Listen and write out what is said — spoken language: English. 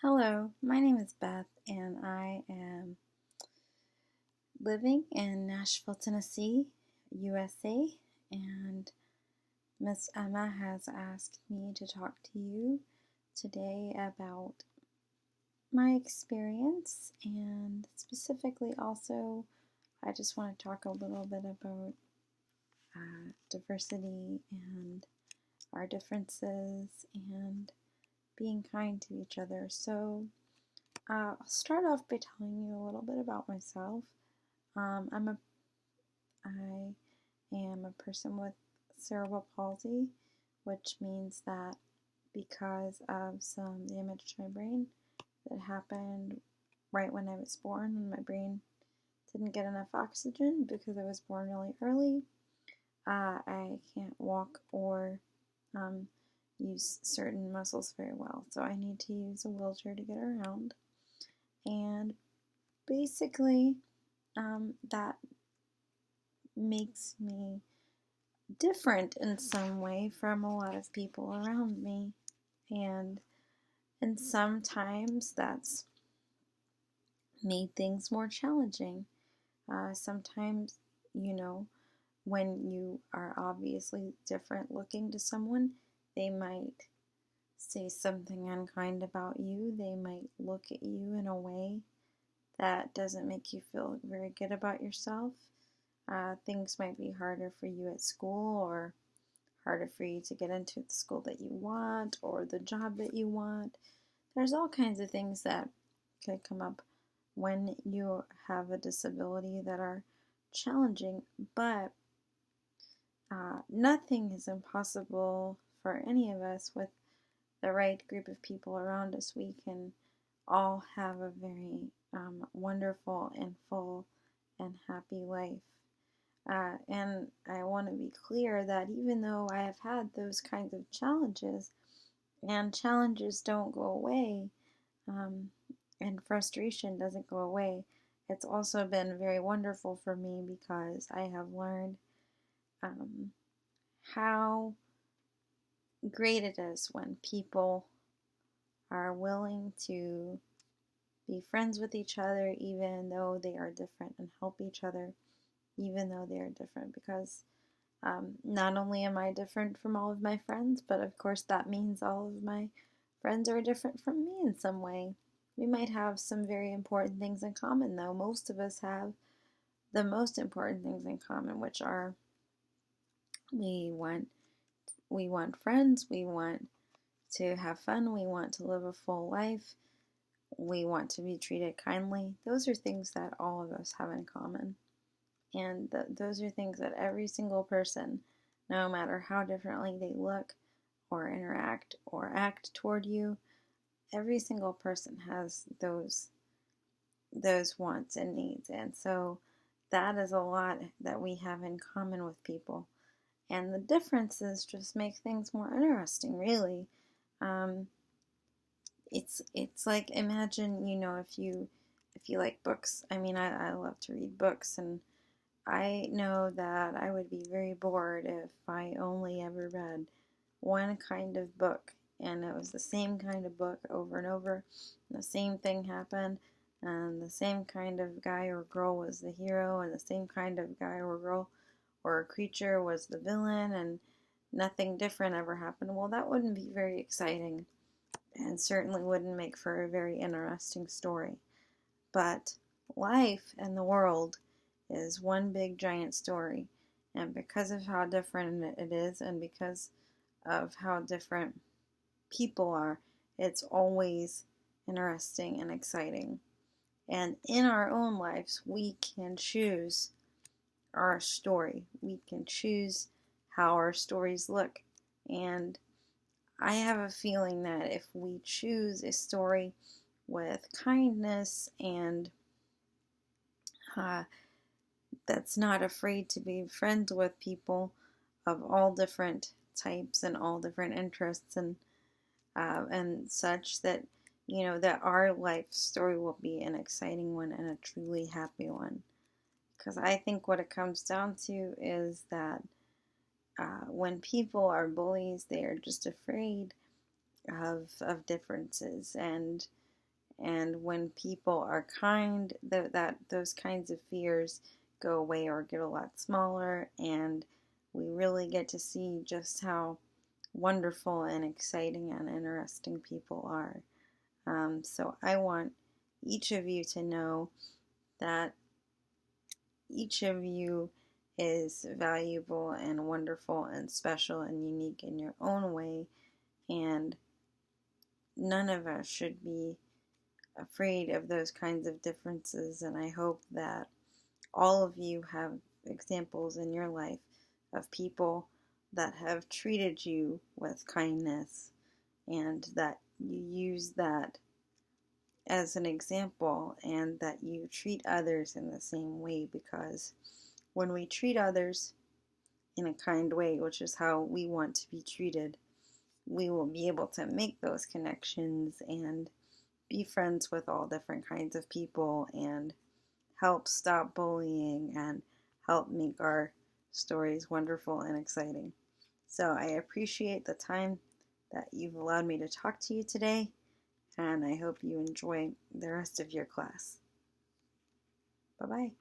Hello, my name is Beth, and I am living in Nashville, Tennessee, USA. And Miss Emma has asked me to talk to you today about my experience, and specifically also, I just want to talk a little bit about diversity and our differences and being kind to each other. I'll start off by telling you a little bit about myself. I am a person with cerebral palsy, which means that because of some damage to my brain that happened right when I was born, and my brain didn't get enough oxygen because I was born really early, I can't walk or use certain muscles very well. So I need to use a wheelchair to get around. And basically, that makes me different in some way from a lot of people around me. And sometimes that's made things more challenging. Sometimes, you know, when you are obviously different looking to someone, they might say something unkind about you. They might look at you in a way that doesn't make you feel very good about yourself. Things might be harder for you at school, or harder for you to get into the school that you want or the job that you want. There's all kinds of things that could come up when you have a disability that are challenging, but nothing is impossible for any of us with the right group of people around us. We can all have a very wonderful and full and happy life. And I want to be clear that even though I have had those kinds of challenges, and challenges don't go away, and frustration doesn't go away, it's also been very wonderful for me because I have learned how great it is when people are willing to be friends with each other even though they are different, and help each other even though they are different, because not only am I different from all of my friends, but of course that means all of my friends are different from me in some way. We might have some very important things in common, though. Most of us have the most important things in common, which are we want friends, we want to have fun, we want to live a full life, we want to be treated kindly. Those are things that all of us have in common. And those are things that every single person, no matter how differently they look or interact or act toward you, every single person has those wants and needs. And so that is a lot that we have in common with people. And the differences just make things more interesting, really. It's like, imagine, if you like books. I mean, I love to read books, and I know that I would be very bored if I only ever read one kind of book, and it was the same kind of book over and over, and the same thing happened, and the same kind of guy or girl was the hero, and the same kind of guy or girl or creature was the villain, and nothing different ever happened. Well, that wouldn't be very exciting, and certainly wouldn't make for a very interesting story. But life and the world is one big giant story, and because of how different it is, and because of how different people are, it's always interesting and exciting. And in our own lives, we can choose our story. We can choose how our stories look. And I have a feeling that if we choose a story with kindness and that's not afraid to be friends with people of all different types and all different interests, and such, that that our life story will be an exciting one and a truly happy one. Because I think what it comes down to is that when people are bullies, they are just afraid of differences, and And when people are kind, those kinds of fears go away or get a lot smaller, and we really get to see just how wonderful and exciting and interesting people are. So I want each of you to know that each of you is valuable and wonderful and special and unique in your own way, and none of us should be afraid of those kinds of differences. And I hope that all of you have examples in your life of people that have treated you with kindness, and that you use that as an example, and that you treat others in the same way, because when we treat others in a kind way, which is how we want to be treated, we will be able to make those connections and be friends with all different kinds of people and help stop bullying and help make our stories wonderful and exciting. So I appreciate the time that you've allowed me to talk to you today, and I hope you enjoy the rest of your class. Bye-bye.